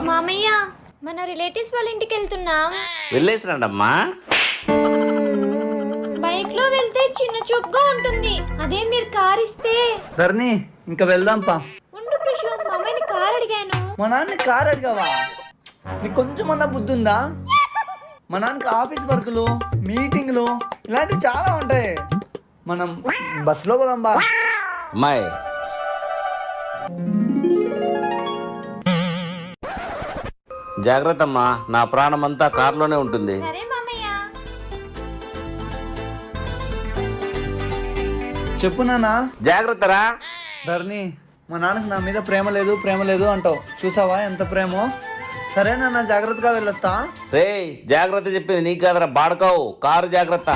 మామయ్య మన రిలేటివ్స్ వాళ్ళ ఇంటికి వెళ్తున్నాం. వెళ్ళేసి రండమ్మా. బైక్ లో వెళ్తే చిన్న చూపుగా ఉంటుంది, అదే మీరు కార్ ఇస్తే. ధరణి ఇంకా వెళ్దాంపా. ఉండు ప్రశాంత్, మామయ్యని కార్ అడిగాను. మా నాన్నని కార్ అడిగావా? నీకు కొంచెం అన్న బుద్ధి ఉందా? మా నాన్నకి ఆఫీస్ వర్కులు, మీటింగ్లు ఇలాంటివి చాలా ఉంటాయి. మనం బస్సులో పోదాం బా. అమ్మాయి జాగ్రత్త అమ్మా, నా ప్రాణం అంతా కారులోనే ఉంటుంది. సరే మామయ్య. చెప్పు నాన్న. జాగ్రత్తరా. ధరణి, మా నాన్నకి నా మీద ప్రేమ లేదు అంటావు. చూసావా ఎంత ప్రేమో? సరే నాన్న, జాగ్రత్తగా వెళ్ళొస్తా. రే జాగ్రత్త చెప్పింది నీకు కాదరా బాడకావు, కారు జాగ్రత్త.